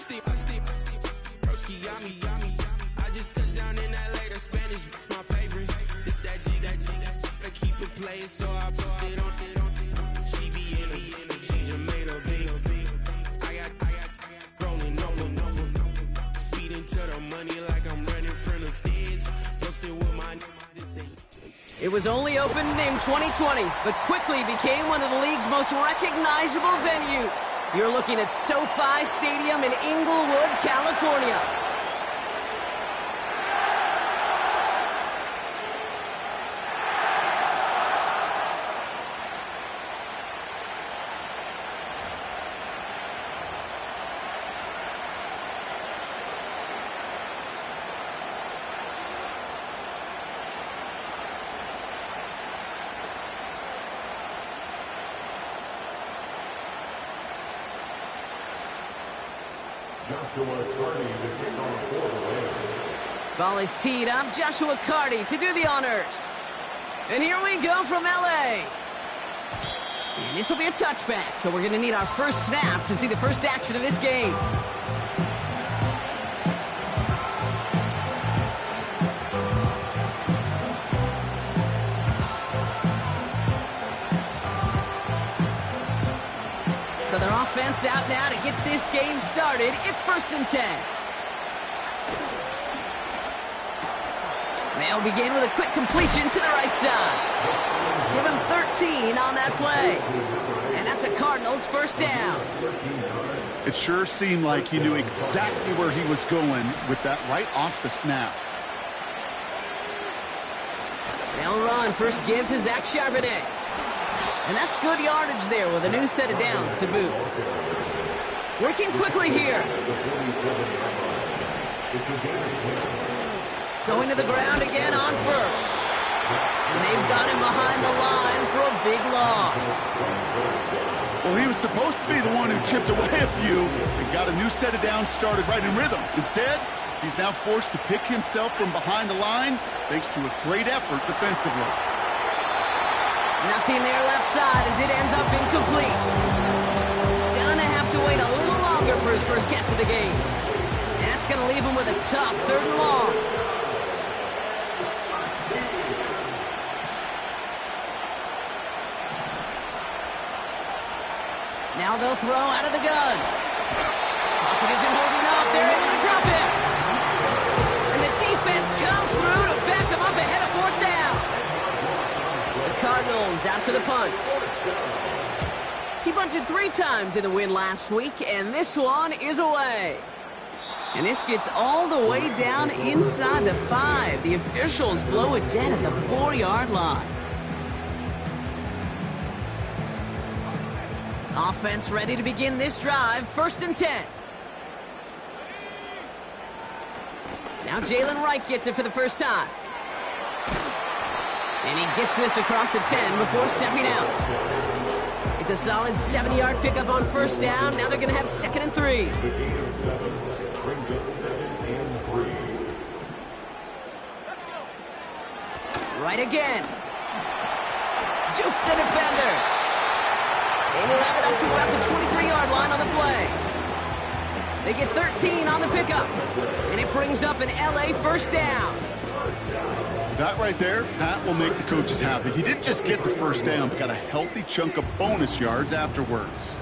I just touched down in LA, the Spanish, my favorite. This that G, I keep it playing, so I put it on. She be in a she just made a big. I got rolling over, speeding to the money like I'm running from the feds. Posted with my this ain't. It was only opened in 2020, but quickly became one of the league's most recognizable venues. You're looking at SoFi Stadium in Inglewood, California. Ball is teed up. Joshua Carty to do the honors. And here we go from LA. And this will be a touchback, so we're going to need our first snap to see the first action of this game. So their offense out now to get this game started. It's 1st and 10. They'll begin with a quick completion to the right side. Give him 13 on that play. And that's a Cardinals first down. It sure seemed like he knew exactly where he was going with that right off the snap. They'll run. First give to Zach Charbonnet. And that's good yardage there with a new set of downs to boot. Working quickly here. Going to the ground again on first. And they've got him behind the line for a big loss. Well, he was supposed to be the one who chipped away a few and got a new set of downs started right in rhythm. Instead, he's now forced to pick himself from behind the line thanks to a great effort defensively. Nothing there left side as it ends up incomplete. Gonna have to wait a little longer for his first catch of the game. And that's gonna leave him with a tough 3rd and long. Now they'll throw out of the gun. Pocket isn't holding up. They're able to drop it. And the defense comes through to back them up ahead of 4th down. The Cardinals out for the punt. He bunted 3 times in the win last week, and this one is away. And this gets all the way down inside the 5. The officials blow it dead at the 4-yard line. Offense ready to begin this drive. 1st and 10. Now Jalen Wright gets it for the first time. And he gets this across the 10 before stepping out. It's a solid 70-yard pickup on 1st down. Now they're going to have 2nd and 3. Right again. Juke the defender. And he'll have it up to about the 23-yard line on the play. They get 13 on the pickup. And it brings up an LA first down. That right there, that will make the coaches happy. He didn't just get the first down, but got a healthy chunk of bonus yards afterwards.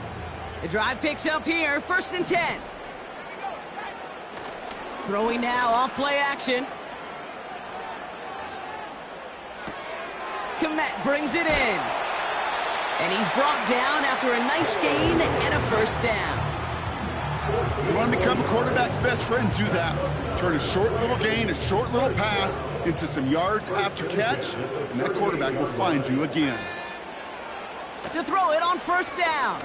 The drive picks up here. 1st and 10. Throwing now off play action. Komet brings it in. And he's brought down after a nice gain and a first down. You want to become a quarterback's best friend, do that. Turn a short little gain, a short little pass into some yards after catch, and that quarterback will find you again. To throw it on 1st down.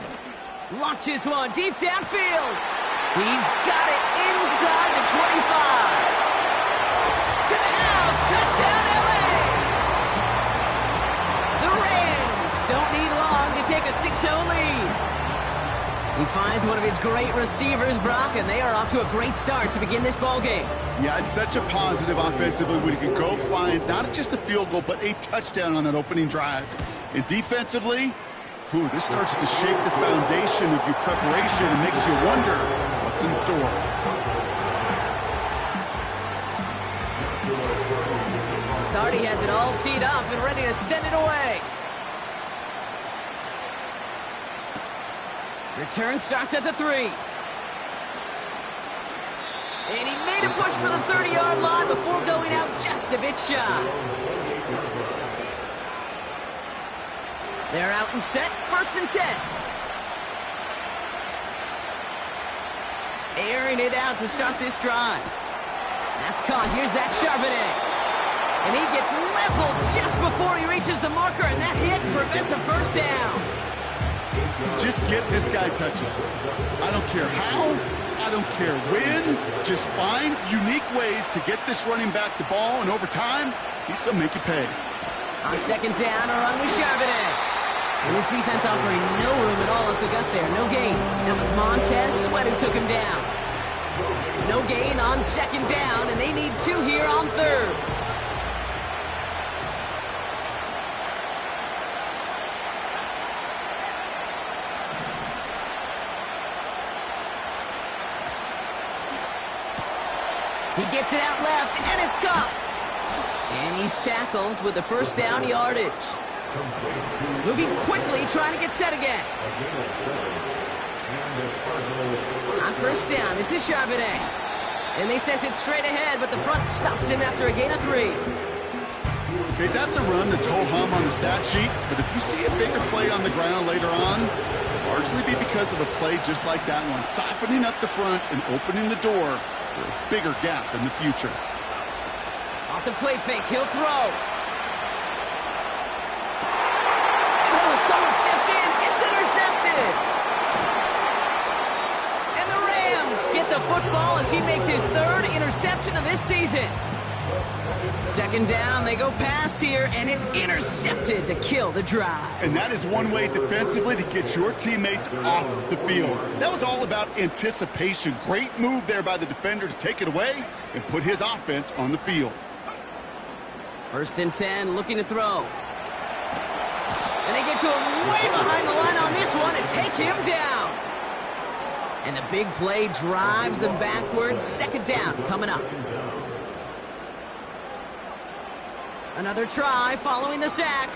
Launches one deep downfield. He's got it inside the 25. To the house, touchdown LA. The Rams don't need long to take a 6-0 lead. He finds one of his great receivers, Brock, and they are off to a great start to begin this ball game. Yeah, it's such a positive offensively when he can go find not just a field goal, but a touchdown on that opening drive. And defensively, this starts to shake the foundation of your preparation and makes you wonder, what's in store. Cardi has it all teed up and ready to send it away. Return starts at the 3. And he made a push for the 30-yard line before going out just a bit shy. They're out and set, 1st and 10. Airing it out to start this drive. That's caught. Here's Zach Charbonnet. And he gets leveled just before he reaches the marker, and that hit prevents a first down. Just get this guy touches. I don't care how, I don't care when. Just find unique ways to get this running back the ball, and over time, he's going to make you pay. On 2nd down, a run with Charbonnet. And this defense offering no room at all up the gut there. No gain. That was Montez Sweat who took him down. No gain on 2nd down, and they need 2 here on 3rd. He gets it out left, and it's caught. And he's tackled with the first down yardage. Moving quickly, trying to get set again. On 1st down, this is Charbonnet. And they sent it straight ahead, but the front stops him after a gain of 3. Okay, that's a run that's ho-hum on the stat sheet, but if you see a bigger play on the ground later on, it'll largely be because of a play just like that one, softening up the front and opening the door for a bigger gap in the future. Off the play fake, he'll throw. Oh, someone stepped in, it's intercepted. And the Rams get the football as he makes his 3rd interception of this season. 2nd down, they go pass here, and it's intercepted to kill the drive. And that is one way defensively to get your teammates off the field. That was all about anticipation. Great move there by the defender to take it away and put his offense on the field. 1st and 10, looking to throw. And they get to him way behind the line on this one and take him down. And the big play drives them backwards. 2nd down coming up. Another try following the sack.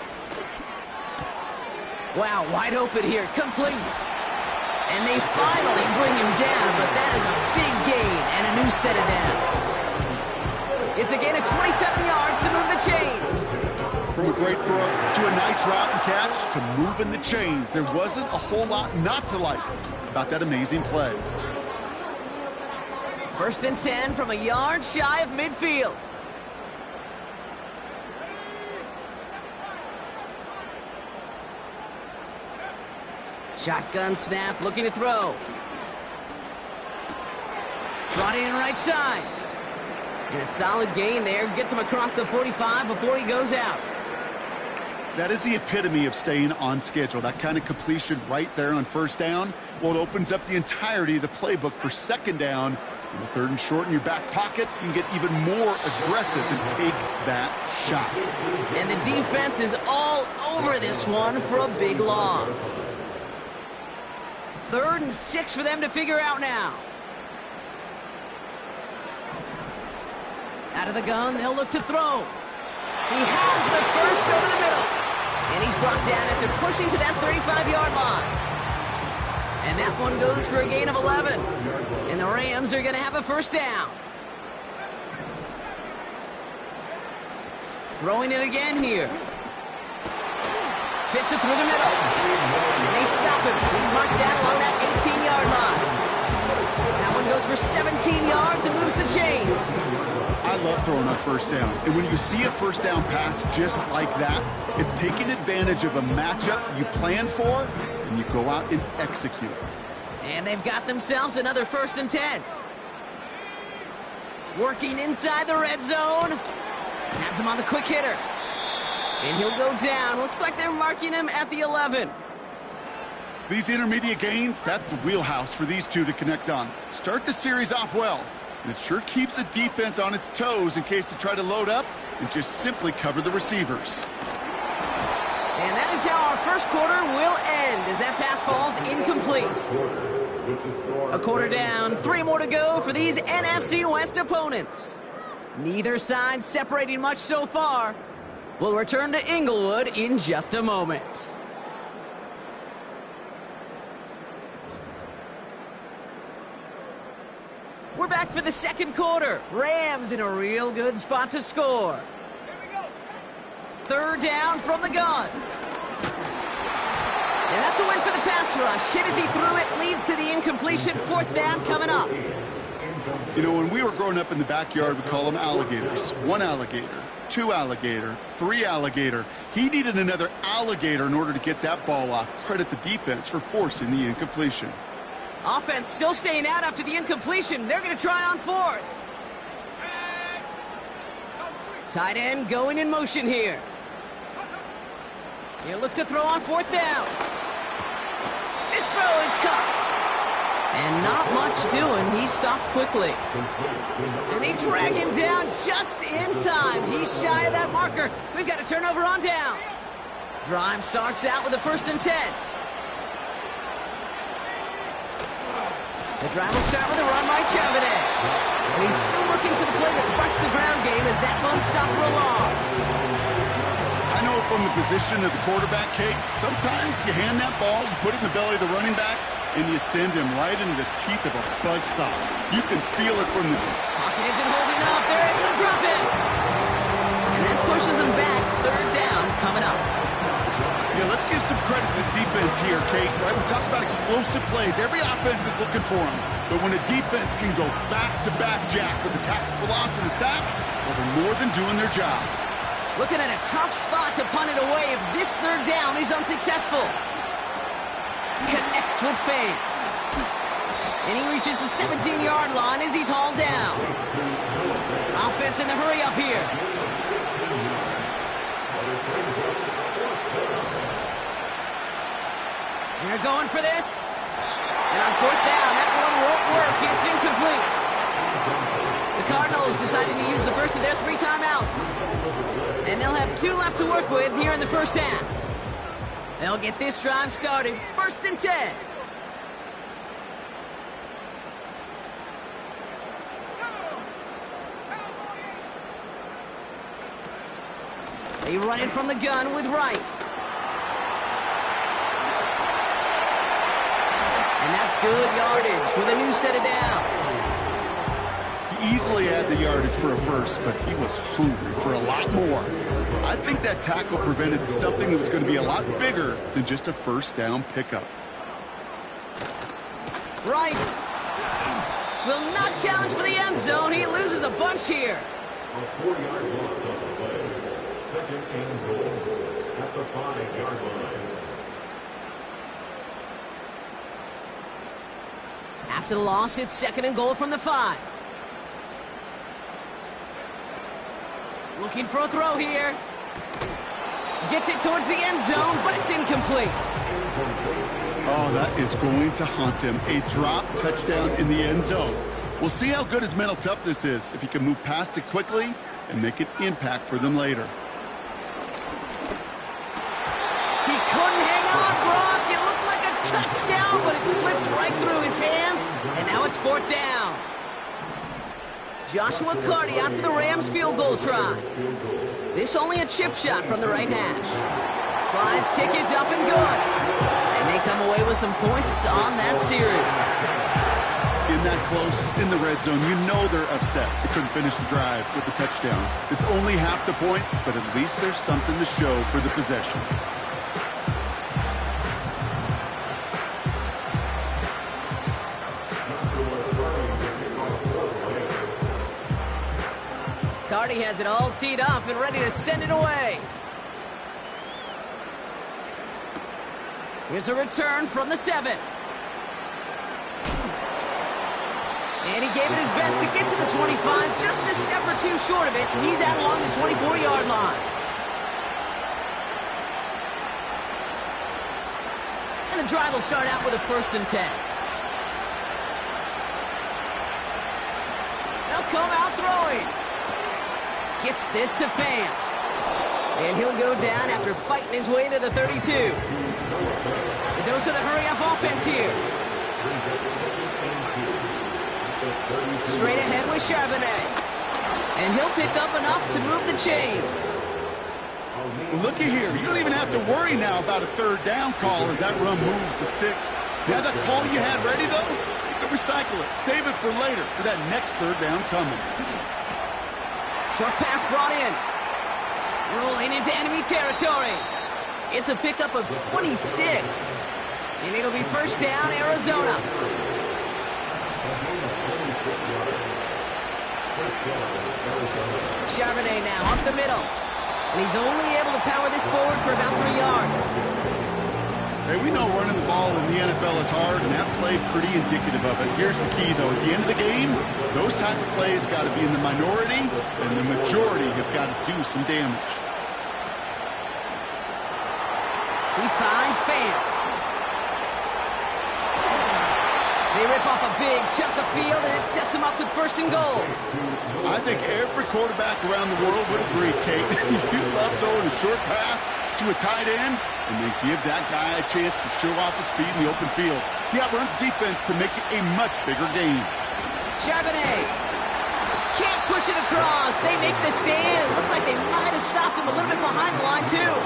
Wow, wide open here, complete. And they finally bring him down, but that is a big gain and a new set of downs. It's a gain of 27 yards to move the chains. From a great throw to a nice route and catch to moving the chains. There wasn't a whole lot not to like about that amazing play. 1st and 10 from a yard shy of midfield. Shotgun snap, looking to throw. Brought in right side. And a solid gain there. Gets him across the 45 before he goes out. That is the epitome of staying on schedule. That kind of completion right there on 1st down. Well, it opens up the entirety of the playbook for 2nd down. In the 3rd and short in your back pocket, you can get even more aggressive and take that shot. And the defense is all over this one for a big loss. 3rd and 6 for them to figure out now. Out of the gun, they'll look to throw. He has the first go to the middle. And he's brought down after pushing to that 35-yard line. And that one goes for a gain of 11. And the Rams are going to have a 1st down. Throwing it again here. Fits it through the middle. And they stop him. He's marked down along that 18-yard line. That one goes for 17 yards and moves the chains. I love throwing on 1st down. And when you see a 1st down pass just like that, it's taking advantage of a matchup you plan for, and you go out and execute. And they've got themselves another 1st and 10. Working inside the red zone. Has him on the quick hitter. And he'll go down. Looks like they're marking him at the 11. These intermediate gains, that's the wheelhouse for these two to connect on. Start the series off well. And it sure keeps the defense on its toes in case they try to load up and just simply cover the receivers. And that is how our 1st quarter will end as that pass falls incomplete. A quarter down, 3 more to go for these NFC West opponents. Neither side separating much so far. We'll return to Inglewood in just a moment. We're back for the second quarter. Rams in a real good spot to score. Third down from the gun. And that's a win for the pass rush. Hit as he threw it, leads to the incompletion. Fourth down coming up. You know, when we were growing up in the backyard, we call them alligators. 1 alligator, 2 alligator, 3 alligator. He needed another alligator in order to get that ball off. Credit the defense for forcing the incompletion. Offense still staying out after the incompletion. They're going to try on 4th. Tight end going in motion here. He'll look to throw on 4th down. This throw is caught. And not much doing. He stopped quickly. And they drag him down just in time. He's shy of that marker. We've got a turnover on downs. Drive starts out with a 1st and 10. The drive will start with a run by Charbonnet. And he's still looking for the play that sparks the ground game as that one stopped for a loss. I know from the position of the quarterback, Kate, sometimes you hand that ball, you put it in the belly of the running back, and you send him right into the teeth of a buzzsaw. You can feel it from the... Pocket isn't holding up. They're able to drop it. And that pushes him back. 3rd down coming up. Yeah, let's give some credit to the defense here, Kate. Right? We talk about explosive plays. Every offense is looking for them. But when a defense can go back-to-back, Jack, with a tackle for loss and a sack, well, they're more than doing their job. Looking at a tough spot to punt it away if this 3rd down is unsuccessful. Connects with Fant. And he reaches the 17-yard line as he's hauled down. Offense in the hurry up here. They're going for this. And on 4th down, that one won't work. It's incomplete. The Cardinals decided to use the first of their 3 timeouts. And they'll have 2 left to work with here in the first half. They'll get this drive started. 1st and 10. They run it from the gun with Wright. And that's good yardage with a new set of downs. He easily had the yardage for a first, but he was hungry for a lot more. I think that tackle prevented something that was going to be a lot bigger than just a 1st down pickup. Wright will not challenge for the end zone. He loses a bunch here. A 4-yard loss on the play. 2nd and goal at the 5-yard line. After the loss, it's 2nd and goal from the 5. Looking for a throw here. Gets it towards the end zone, but it's incomplete. Oh, that is going to haunt him. A drop touchdown in the end zone. We'll see how good his mental toughness is, if he can move past it quickly and make an impact for them later. He couldn't hang on, Brock. It looked like a touchdown, but it slips right through his hands, and now it's 4th down. Joshua Carty out for the Rams field goal try. This only a chip shot from the right hash. Sly's kick is up and good. And they come away with some points on that series. In that close, in the red zone, you know they're upset. They couldn't finish the drive with the touchdown. It's only half the points, but at least there's something to show for the possession. Carty has it all teed up and ready to send it away. Here's a return from the 7. And he gave it his best to get to the 25, just a step or 2 short of it. He's out along the 24-yard line. And the drive will start out with a 1st and 10. They'll come out throwing. Gets this to Fant. And he'll go down after fighting his way to the 32. The dose of the hurry-up offense here. Straight ahead with Charbonnet. And he'll pick up enough to move the chains. Well, looky here. You don't even have to worry now about a third down call as that run moves the sticks. You have that call you had ready, though? You can recycle it. Save it for later for that next third down coming. Short pass brought in. Rolling into enemy territory. It's a pickup of 26. And it'll be first down, Arizona. Charbonnet now up the middle. And he's only able to power this forward for about 3 yards. Hey, we know running the ball in the NFL is hard, and that play pretty indicative of it. Here's the key, though. At the end of the game, those type of plays got to be in the minority, and the majority have got to do some damage. He finds Fant. They rip off a big chunk of field, and it sets him up with first and goal. I think every quarterback around the world would agree, Kate. You love throwing a short pass to a tight end, and then give that guy a chance to show off his speed in the open field. He outruns defense to make it a much bigger game. Charbonnet can't push it across. They make the stand. Looks like they might have stopped him a little bit behind the line, too.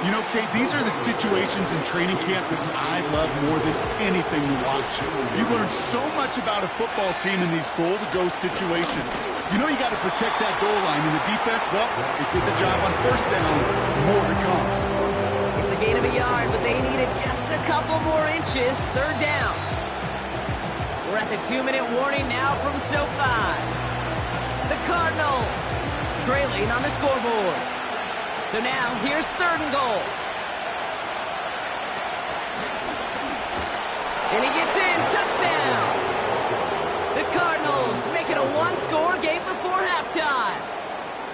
You know, Kate, these are the situations in training camp that I love more than anything to watch. You learn so much about a football team in these goal-to-go situations. You know you got to protect that goal line, and the defense, well, they did the job on first down. More to come. It's a gain of a yard, but they needed just a couple more inches. Third down. We're at the 2-minute warning now from SoFi. The Cardinals trailing on the scoreboard. So now, here's third and goal. And he gets in, touchdown! The Cardinals make it a one-score game before halftime.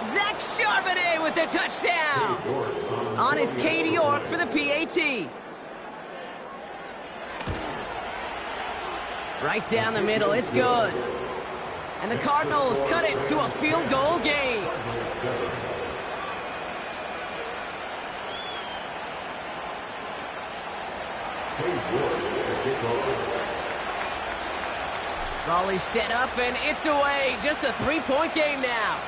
Zach Charbonnet with the touchdown. On his Katie York for the PAT. Right down the middle, it's good. And the Cardinals cut it to a field goal game. Volley set up, and it's away. Just a three-point game now.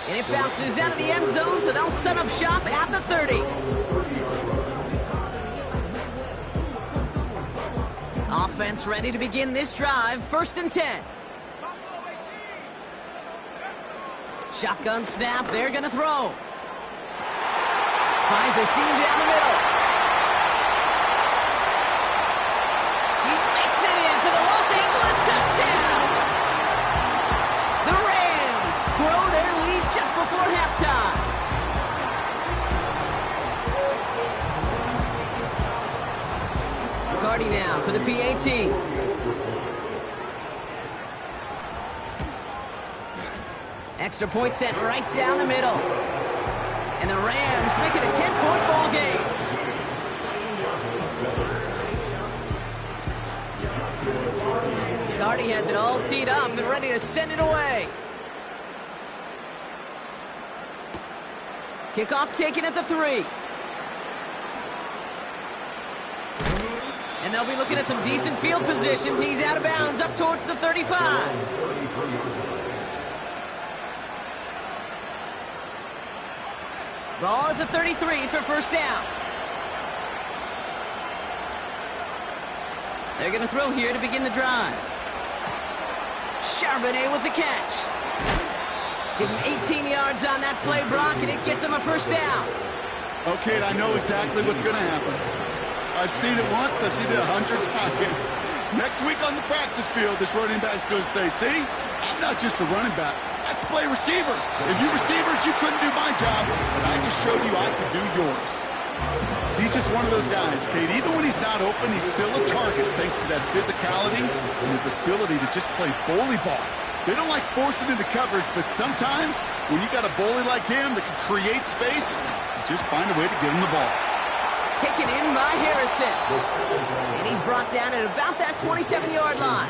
And it bounces out of the end zone, so they'll set up shop at the 30. Offense ready to begin this drive. First and 10. Shotgun snap. They're going to throw. Finds a seam down the middle. He makes it in for the Los Angeles touchdown. The Rams grow their lead just before halftime. McCarty now for the PAT. Extra point sent right down the middle. And the Rams make it a 10-point ball game. Cardi has it all teed up and ready to send it away. Kickoff taken at the 3. And they'll be looking at some decent field position. He's out of bounds up towards the 35. Ball at the 33 for first down. They're going to throw here to begin the drive. Charbonnet with the catch. Give him 18 yards on that play, Brock, and it gets him a first down. Okay, I know exactly what's going to happen. I've seen it once, I've seen it 100 times. Next week on the practice field, this running back's going to say, see, I'm not just a running back. I can play receiver. And you receivers, you couldn't do my job, but I just showed you I could do yours. He's just one of those guys, Kate. Even when he's not open, he's still a target thanks to that physicality and his ability to just play bully ball. They don't like forcing into coverage, but sometimes when you got a bully like him that can create space, you just find a way to get him the ball. Taken in by Harrison. And he's brought down at about that 27-yard line.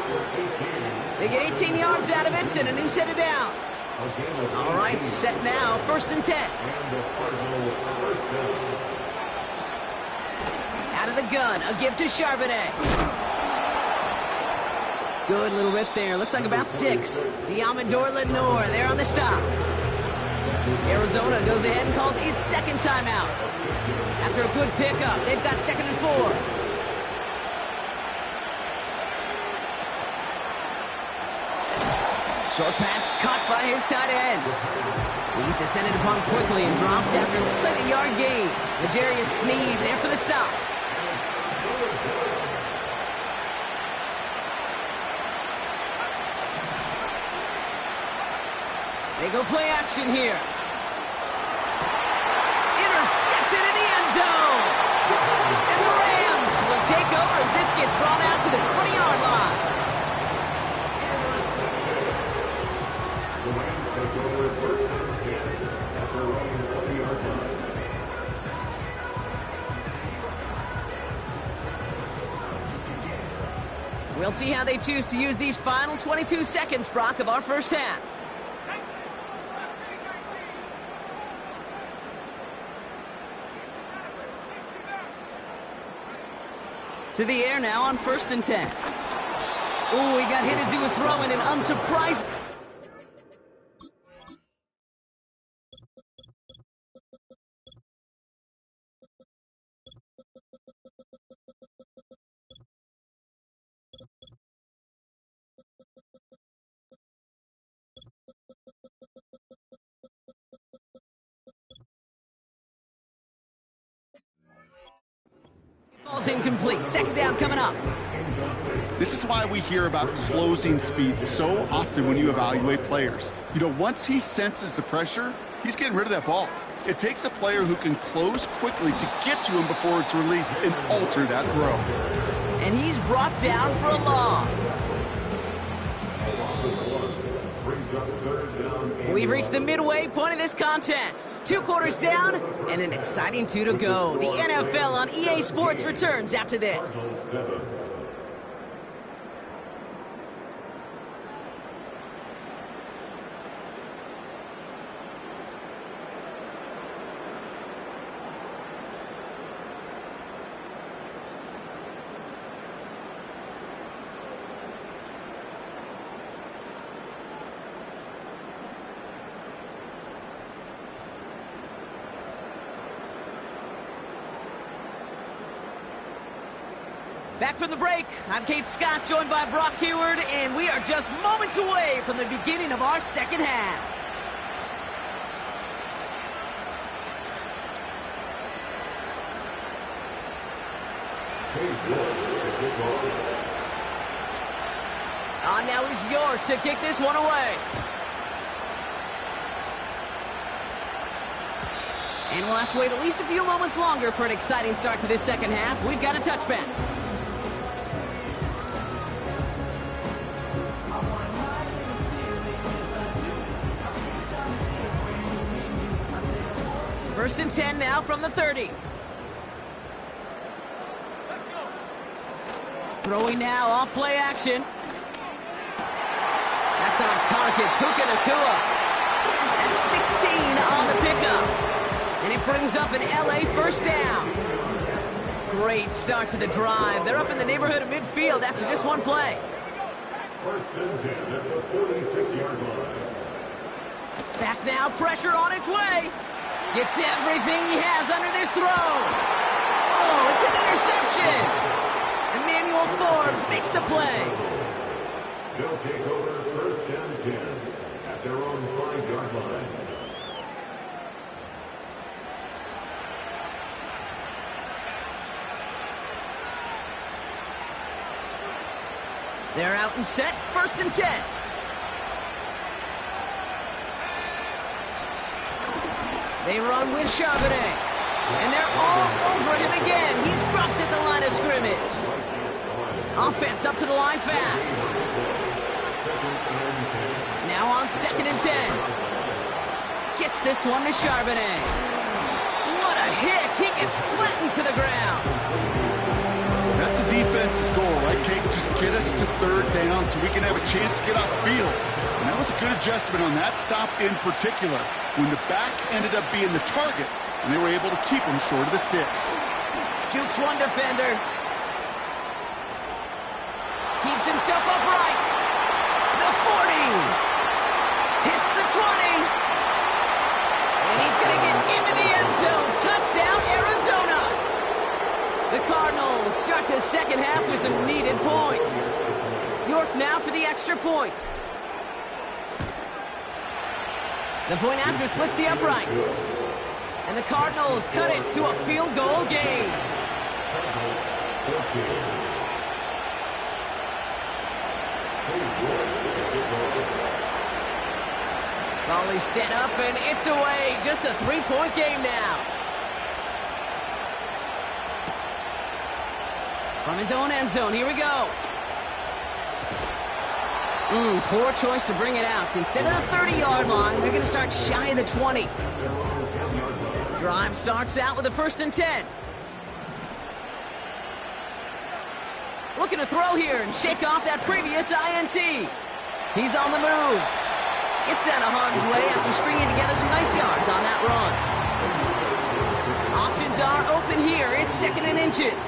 They get 18 yards out of it and a new set of downs. All right, set now, first and 10. Out of the gun, a give to Charbonnet. Good little rip there. Looks like about 6. Diamador Lenore there on the stop. Arizona goes ahead and calls its second timeout. After a good pickup, they've got 2nd and 4. Short pass caught by his tight end. He's descended upon quickly and dropped after it looks like a yard gain. L'Jarius Sneed there for the stop. They go play action here. Intercepted in the end zone. And the Rams will take over as this gets brought out to the 20-yard line. The Rams take over first and 10 at their own 20-yard line. We'll see how they choose to use these final 22 seconds, Brock, of our first half. To the air now on 1st and 10. Oh, he got hit as he was throwing, and unsurprising. Falls incomplete. 2nd down coming up. This is why we hear about closing speed so often when you evaluate players. You know, once he senses the pressure, he's getting rid of that ball. It takes a player who can close quickly to get to him before it's released and alter that throw. And he's brought down for a loss. We've reached the midway point of this contest. 2 quarters down and an exciting 2 to go. The NFL on EA Sports returns after this. Back from the break, I'm Kate Scott, joined by Brock Heward, and we are just moments away from the beginning of our second half. On now is York to kick this one away. And we'll have to wait at least a few moments longer for an exciting start to this second half. We've got a touchback. First and 10 now from the 30. Throwing now off play action. That's on target, Puka Nacua. That's 16 on the pickup. And it brings up an LA first down. Great start to the drive. They're up in the neighborhood of midfield after just one play. First and 10 at the 46-yard line. Back now, pressure on its way. Gets everything he has under this throw. Oh, it's an interception. Emmanuel Forbes makes the play. They'll take over first and 10 at their own 5-yard line. They're out and set, first and 10. They run with Charbonnet. And they're all over him again. He's dropped at the line of scrimmage. Offense up to the line fast. Now on 2nd and 10. Gets this one to Charbonnet. What a hit. He gets flattened to the ground. That's a defense's goal, right, Kate? Just get us to 3rd down so we can have a chance to get off the field. And that was a good adjustment on that stop in particular, when the back ended up being the target, and they were able to keep him short of the sticks. Jukes one defender. Keeps himself upright. And he's going to get into the end zone. Touchdown, Arizona. The Cardinals start the second half with some needed points. York now for the extra point. The point after splits the uprights. And the Cardinals cut it to a field goal game. Volley set up, and it's away. Just a three-point game now. From his own end zone, here we go. Poor choice to bring it out. Instead of the 30-yard line, they're going to start shy of the 20. Drive starts out with a 1st and 10. Looking to throw here and shake off that previous INT. He's on the move. Gets out of harm's way after stringing together some nice yards on that run. Options are open here. It's 2nd and inches.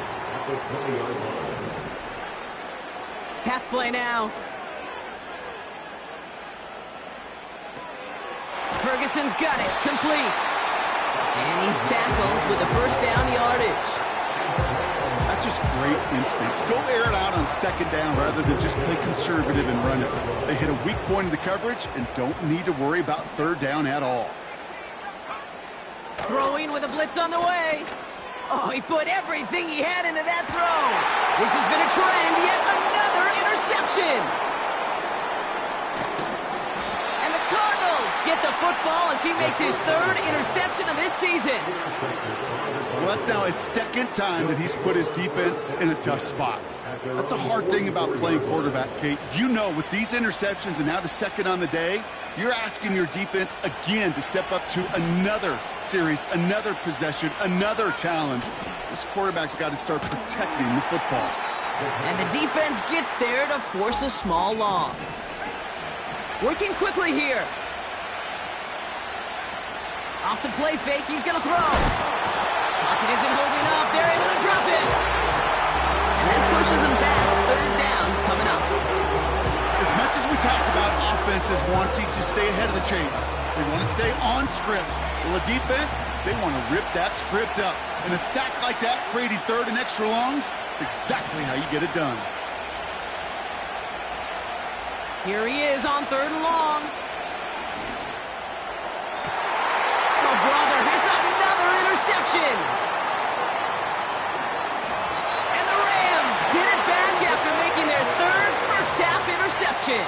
Pass play now. Ferguson's got it. Complete. And he's tackled with the 1st down yardage. That's just great instincts. Go air it out on 2nd down rather than just play conservative and run it. They hit a weak point in the coverage and don't need to worry about 3rd down at all. Throwing with a blitz on the way. Oh, he put everything he had into that throw. This has been a trend. Yet another interception. And the Cardinals get the football as he makes his 3rd interception of this season. Well, that's now his 2nd time that he's put his defense in a tough spot. That's a hard thing about playing quarterback, Kate. You know, with these interceptions and now the 2nd on the day, you're asking your defense again to step up to another series, another possession, another challenge. This quarterback's got to start protecting the football. And the defense gets there to force a small loss. Working quickly here. Off the play fake, he's going to throw. Pocket isn't holding up. They're able to drop it. And that pushes them back. 3rd down coming up. As much as we talk about offenses wanting to stay ahead of the chains, they want to stay on script. Well, the defense, they want to rip that script up. And a sack like that, creating 3rd and extra longs, it's exactly how you get it done. Here he is on 3rd and long. Oh, brother, it's another interception. And the Rams get it back after making their 3rd first-half interception.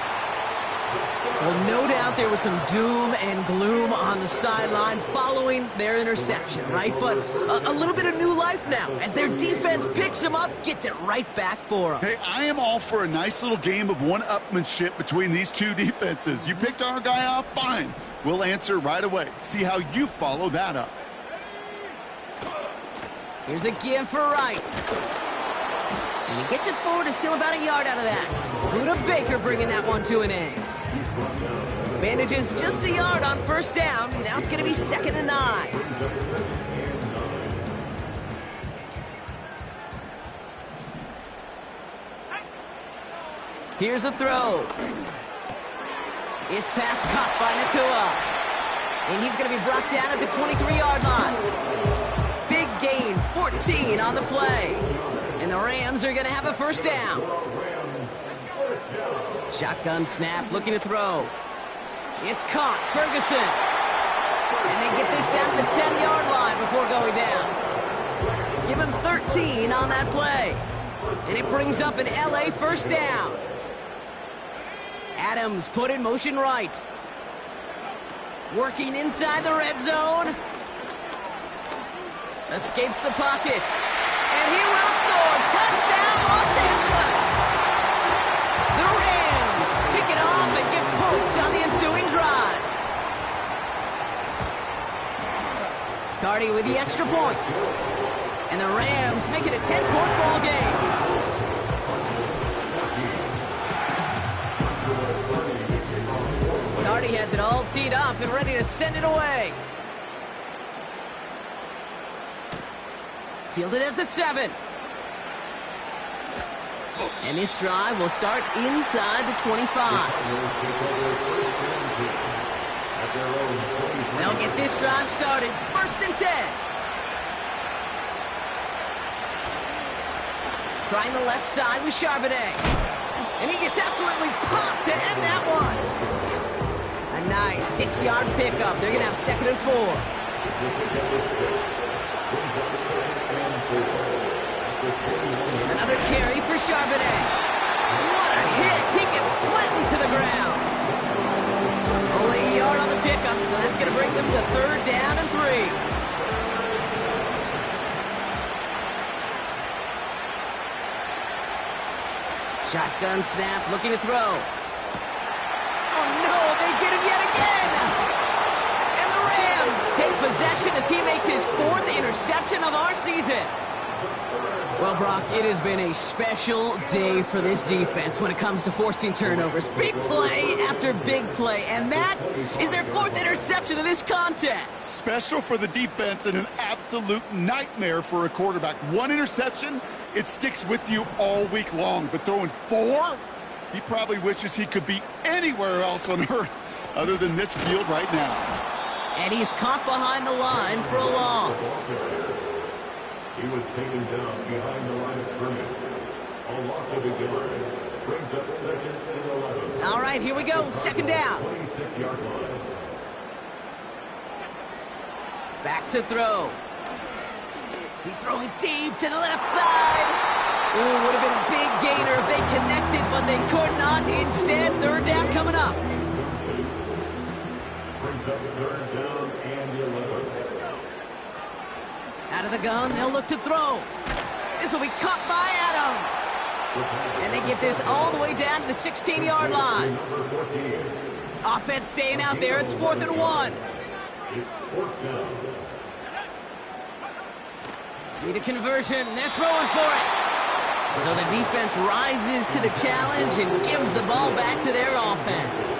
Well, no doubt there was some doom and gloom on the sideline following their interception, right? But a little bit of new life now as their defense picks them up, gets it right back for them. Hey, I am all for a nice little game of one-upmanship between these two defenses. You picked our guy off, fine. We'll answer right away. See how you follow that up. Here's a give for Wright. And he gets it forward to still about a yard out of that. Buda Baker bringing that one to an end. Manages just a yard on 1st down. Now it's going to be 2nd and 9. Here's a throw. His pass caught by Nakua. And he's going to be brought down at the 23-yard line. Big gain, 14 on the play. And the Rams are going to have a 1st down. Shotgun snap, looking to throw. It's caught, Ferguson. And they get this down to the 10-yard line before going down. Give him 13 on that play. And it brings up an LA 1st down. Adams put in motion right. Working inside the red zone. Escapes the pocket. And he will score. Touchdown, Los Angeles. The Rams pick it off and get points on the ensuing drive. Cardi with the extra point. And the Rams make it a 10-point ball game. Cardi has it all teed up and ready to send it away. Fielded at the 7. And this drive will start inside the 25. their own 23. They'll get this drive started. 1st and 10. Trying the left side with Charbonnet. And he gets absolutely popped to end that one. A nice 6-yard pickup. They're going to have 2nd and 4. Another carry for Charbonnet. What a hit. He gets flattened to the ground. Only a yard on the pickup, so that's going to bring them to 3rd down and 3. Shotgun snap, looking to throw. Oh no, they get him yet again! And the Rams take possession as he makes his 4th interception of our season. Well, Brock, it has been a special day for this defense when it comes to forcing turnovers. Big play after big play, and that is their 4th interception of this contest. Special for the defense and an absolute nightmare for a quarterback. 1 interception, it sticks with you all week long. But throwing 4, he probably wishes he could be anywhere else on earth other than this field right now. And he's caught behind the line for a loss. He was taken down behind the line of scrimmage. A loss of a yard brings up 2nd and 11. All right, here we go. 2nd down. 26-yard line. Back to throw. He's throwing deep to the left side. Ooh, would have been a big gainer if they connected, but they could not. Instead, 3rd down coming up. Brings up 3rd down and 11. Out of the gun, they'll look to throw. This will be caught by Adams. And they get this all the way down to the 16-yard line. Offense staying out there. It's 4th and 1. It's 4th down. Need a conversion. They're throwing for it. So the defense rises to the challenge and gives the ball back to their offense.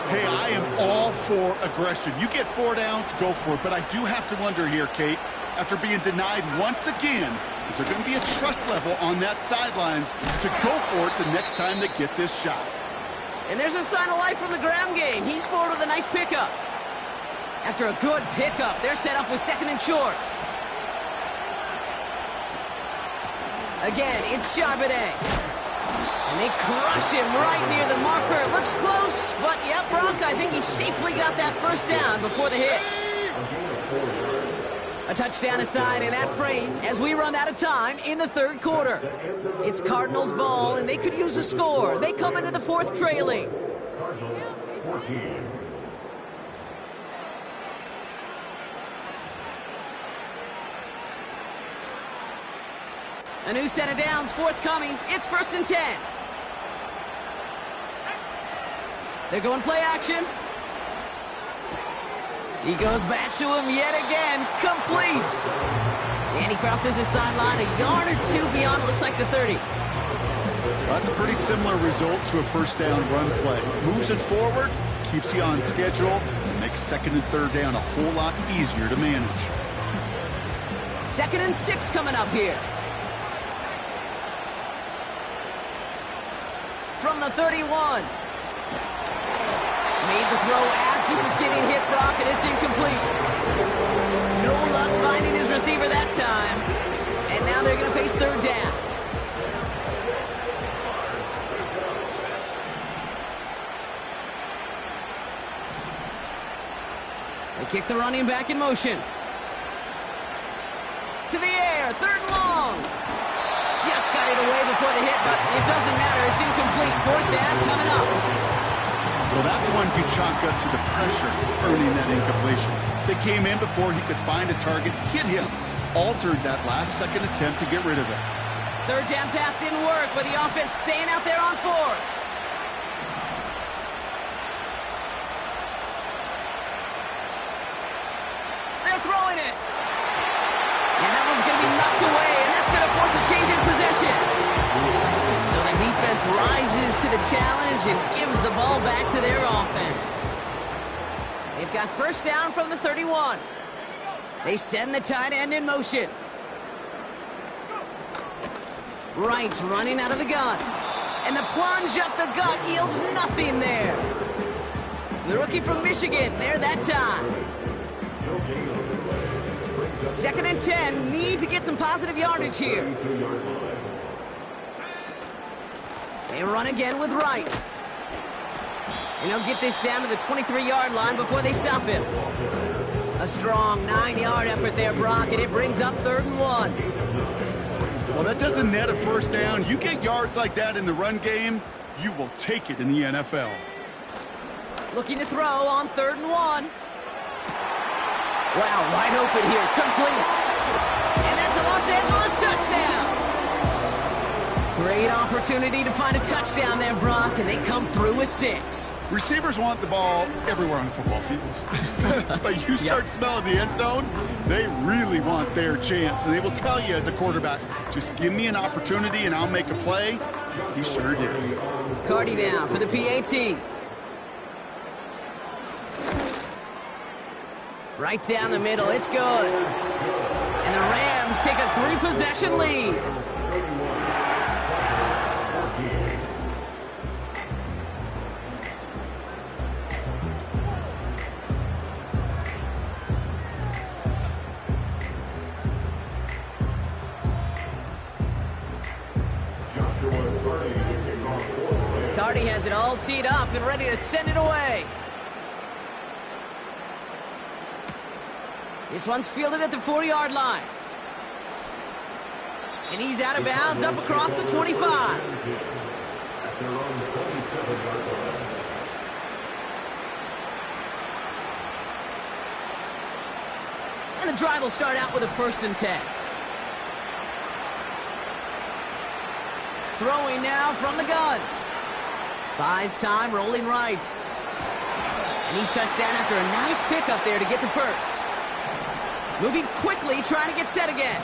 Hey, I am all for aggression. You get 4 downs, go for it. But I do have to wonder here, Kate, after being denied once again, is there going to be a trust level on that sidelines to go for it the next time they get this shot? And there's a sign of life from the ground game. He's forward with a nice pickup. After a good pickup, they're set up with 2nd and short. Again, it's Charbonnet. And they crush him right near the marker. Looks close, but yeah, Brock, I think he safely got that 1st down before the hit. A touchdown aside in that frame as we run out of time in the 3rd quarter. It's Cardinals ball, and they could use a score. They come into the 4th trailing. Cardinals 14. A new set of downs forthcoming. It's 1st and 10. They're going play action. He goes back to him yet again. Complete. And he crosses the sideline a yard or 2 beyond, it looks like the 30. Well, that's a pretty similar result to a 1st down run play. Moves it forward, keeps you on schedule, and makes 2nd and 3rd down a whole lot easier to manage. 2nd and 6 coming up here. From the 31. Made the throw as he was getting hit, Brock, and it's incomplete. No luck finding his receiver that time. And now they're going to face 3rd down. They kick the running back in motion. To the air, 3rd and long. Just got it away before the hit, but it doesn't matter. It's incomplete. 4th down coming up. Well, that's one you chalk up to the pressure earning that incompletion. They came in before he could find a target, hit him, altered that last 2nd attempt to get rid of it. 3rd down pass didn't work, but the offense staying out there on 4th. They're throwing it. And that one's going to be knocked away, and that's going to force a change in possession. So the defense rises to the challenge and gives the ball back to their offense. They've got 1st down from the 31. They send the tight end in motion. Wright's running out of the gun. And the plunge up the gut yields nothing there. The rookie from Michigan, there that time. 2nd and 10, need to get some positive yardage here. They run again with Wright. And he'll get this down to the 23-yard line before they stop him. A strong 9-yard effort there, Brock, and it brings up 3rd and 1. Well, that doesn't net a first down. You get yards like that in the run game, you will take it in the NFL. Looking to throw on 3rd and 1. Wow, wide open here, complete. And that's a Los Angeles touchdown. Great opportunity to find a touchdown there, Brock, and they come through with 6. Receivers want the ball everywhere on the football field. But you start smelling the end zone, they really want their chance. And they will tell you as a quarterback, just give me an opportunity and I'll make a play. He sure did. Cardi down for the PAT. Right down the middle, it's good. And the Rams take a 3-possession lead. Cardi has it all teed up and ready to send it away. This one's fielded at the 4-yard line. And he's out of bounds up across the 25. And the drive will start out with a 1st and 10. Throwing now from the gun. Buys time, rolling right. And he's touched down after a nice pickup there to get the 1st. Moving quickly, trying to get set again.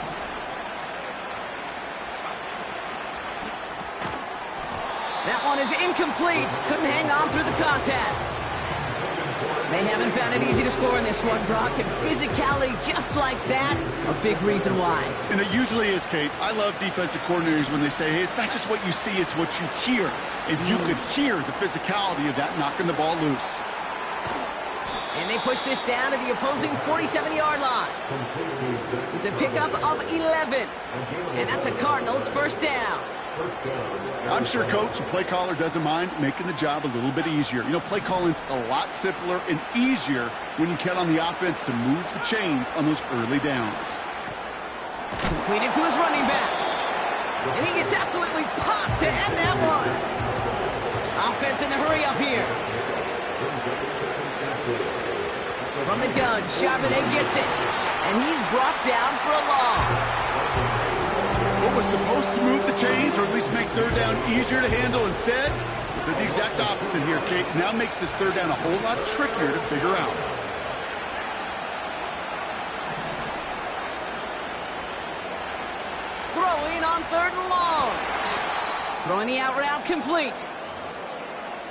That one is incomplete. Couldn't hang on through the contact. They haven't found it easy to score in this one, Brock. And physicality just like that, a big reason why. And it usually is, Kate. I love defensive coordinators when they say, hey, it's not just what you see, it's what you hear. And you could hear the physicality of that knocking the ball loose. And they push this down to the opposing 47-yard line. It's a pickup of 11. And that's a Cardinals 1st down. I'm sure, Coach, the play caller doesn't mind making the job a little bit easier. You know, play calling's a lot simpler and easier when you count on the offense to move the chains on those early downs. Completed to his running back. And he gets absolutely popped to end that one. Offense in the hurry up here. From the gun, Charbonnet gets it. And he's brought down for a loss. What was supposed to move the chains, or at least make 3rd down easier to handle instead, did the exact opposite here, Kate. Now makes this 3rd down a whole lot trickier to figure out. Throwing on 3rd and long. Throwing the out route complete.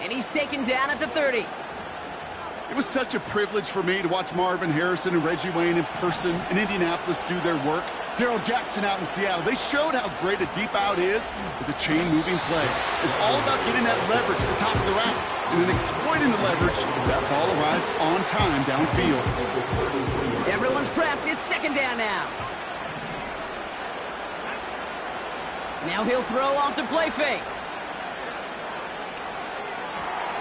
And he's taken down at the 30. It was such a privilege for me to watch Marvin Harrison and Reggie Wayne in person in Indianapolis do their work. Darrell Jackson out in Seattle. They showed how great a deep out is as a chain-moving play. It's all about getting that leverage at the top of the route and then exploiting the leverage as that ball arrives on time downfield. Everyone's prepped. It's 2nd down now. Now he'll throw off the play fake.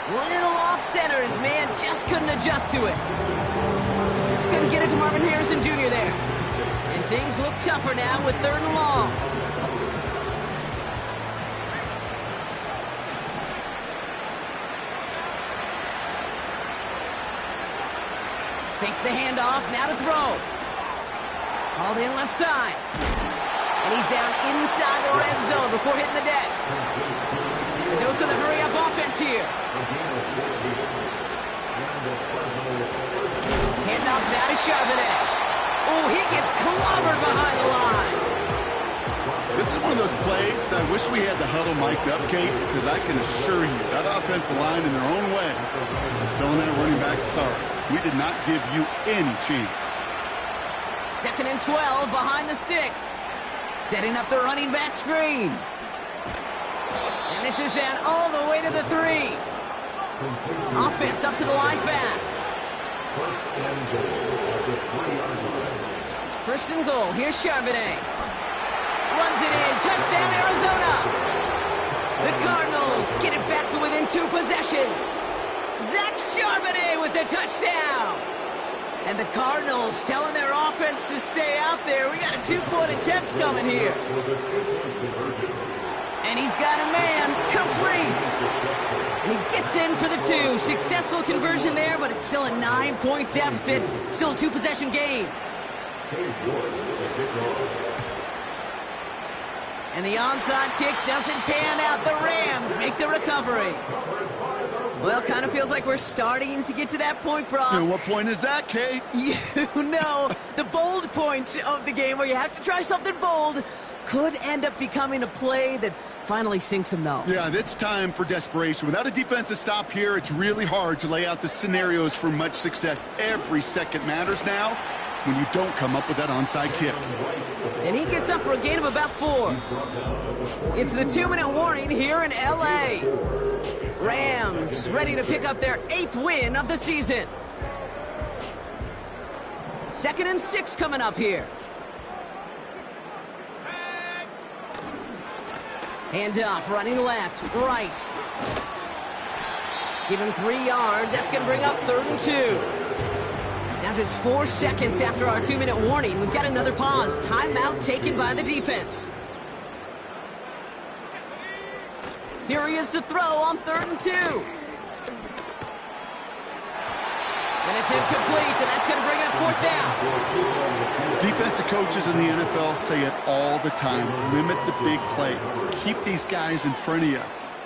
Little off center. His man just couldn't adjust to it. Just couldn't get it to Marvin Harrison Jr. there. And things look tougher now with 3rd and long. Takes the handoff, now to throw. Hauled in left side. And he's down inside the red zone before hitting the deck. A dose of the hurry-up offense here. Handoff now to Charbonnet. Oh, he gets clobbered behind the line. This is one of those plays that I wish we had the huddle mic'd up, Kate, because I can assure you that offensive line in their own way is telling that running back, sorry, we did not give you any chance. 2nd and 12 behind the sticks. Setting up the running back screen. And this is down all the way to the 3. Offense up to the line fast. First and goal. Here's Charbonnet. Runs it in. Touchdown, Arizona. The Cardinals get it back to within 2 possessions. Zach Charbonnet with the touchdown. And the Cardinals telling their offense to stay out there. We got a 2-point attempt coming here. And he's got a man. Complete. And he gets in for the 2. Successful conversion there, but it's still a 9-point deficit. Still a 2-possession game. And the onside kick doesn't pan out. The Rams make the recovery. Well, kind of feels like we're starting to get to that point, Brock. And what point is that, Kay? You know, the bold point of the game where you have to try something bold could end up becoming a play that finally sinks him, though. Yeah, it's time for desperation. Without a defensive stop here, it's really hard to lay out the scenarios for much success. Every second matters now when you don't come up with that onside kick. And he gets up for a gain of about 4. It's the 2-minute warning here in L.A. Rams ready to pick up their 8th win of the season. 2nd and 6 coming up here. Hand off, running left, right. Give him 3 yards. That's going to bring up 3rd and 2. Now just 4 seconds after our 2-minute warning. We've got another pause. Timeout taken by the defense. Here he is to throw on 3rd and 2. And it's incomplete, and that's going to bring up 4th down. Defensive coaches in the NFL say it all the time. Limit the big play. Keep these guys in front of you.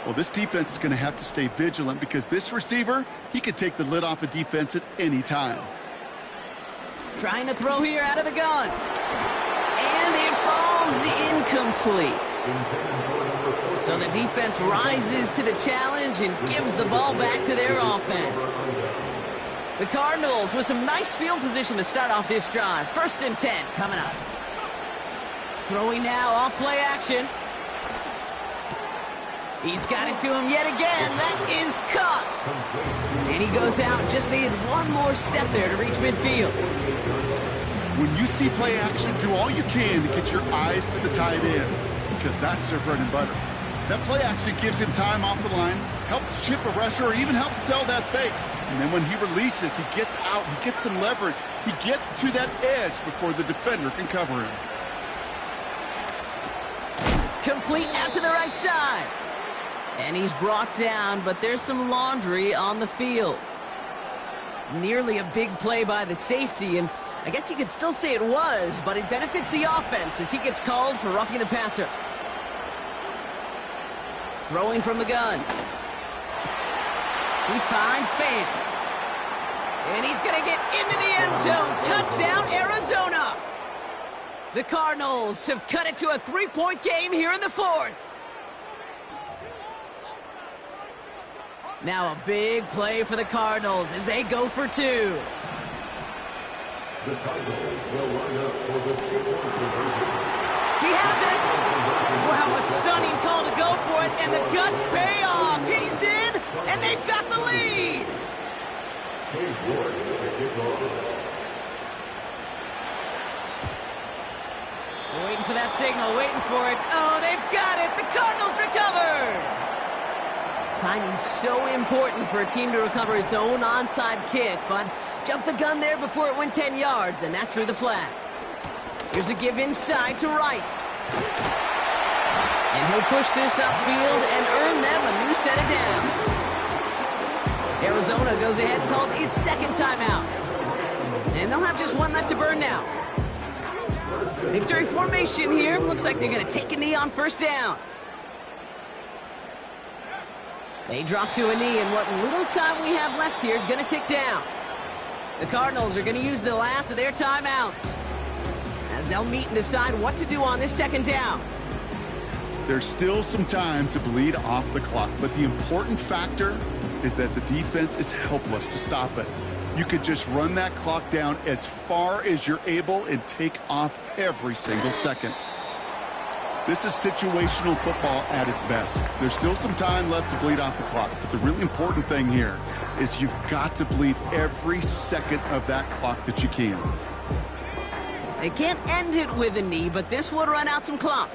Well, this defense is going to have to stay vigilant because this receiver, he could take the lid off a defense at any time. Trying to throw here out of the gun. And it falls incomplete. So the defense rises to the challenge and gives the ball back to their offense. The Cardinals with some nice field position to start off this drive. 1st and 10 coming up. Throwing now off play action. He's got it to him yet again. That is caught. And he goes out. Just needed one more step there to reach midfield. When you see play action, do all you can to get your eyes to the tight end because that's their bread and butter. That play action gives him time off the line, helps chip a rusher, or even helps sell that fake. And then when he releases, he gets out, he gets some leverage. He gets to that edge before the defender can cover him. Complete out to the right side. And he's brought down, but there's some laundry on the field. Nearly a big play by the safety, and I guess you could still say it was, but it benefits the offense as he gets called for roughing the passer. Throwing from the gun. He finds Fant. And he's going to get into the end zone. Touchdown, Arizona. The Cardinals have cut it to a 3-point game here in the 4th. Now a big play for the Cardinals as they go for 2. The Cardinals will line up for the 2-point conversion. He has it. Wow, a stunning call to go for it, and the guts pay off. He's in, and they've got the lead. Waiting for that signal, waiting for it. Oh, they've got it. The Cardinals recovered. Timing's so important for a team to recover its own onside kick, but jumped the gun there before it went 10 yards, and that drew the flag. Here's a give inside to Wright. And he'll push this upfield and earn them a new set of downs. Arizona goes ahead and calls its 2nd timeout. And they'll have just 1 left to burn now. Victory formation here. Looks like they're going to take a knee on 1st down. They drop to a knee, and what little time we have left here is going to tick down. The Cardinals are going to use the last of their timeouts as they'll meet and decide what to do on this 2nd down. There's still some time to bleed off the clock, but the important factor is that the defense is helpless to stop it. You could just run that clock down as far as you're able and take off every single second. This is situational football at its best. There's still some time left to bleed off the clock, but the really important thing here is you've got to bleed every second of that clock that you can. They can't end it with a knee, but this would run out some clock.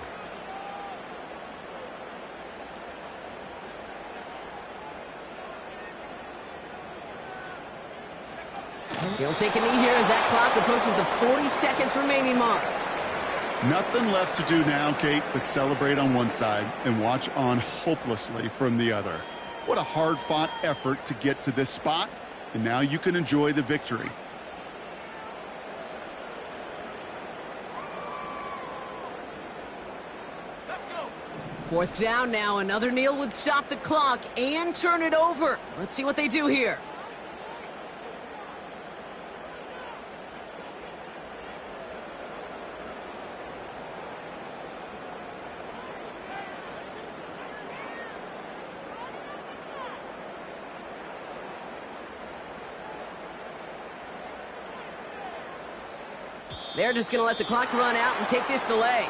He'll take a knee here as that clock approaches the 40 seconds remaining mark. Nothing left to do now, Kate, but celebrate on one side and watch on hopelessly from the other. What a hard-fought effort to get to this spot, and now you can enjoy the victory. Fourth down now. Another kneel would stop the clock and turn it over. Let's see what they do here. They're just going to let the clock run out and take this delay.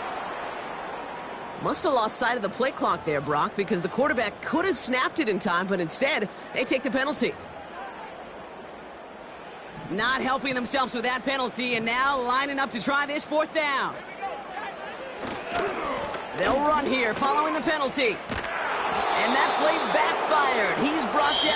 Must have lost sight of the play clock there, Brock, because the quarterback could have snapped it in time, but instead, they take the penalty. Not helping themselves with that penalty, and now lining up to try this fourth down. They'll run here following the penalty. And that play backfired. He's brought down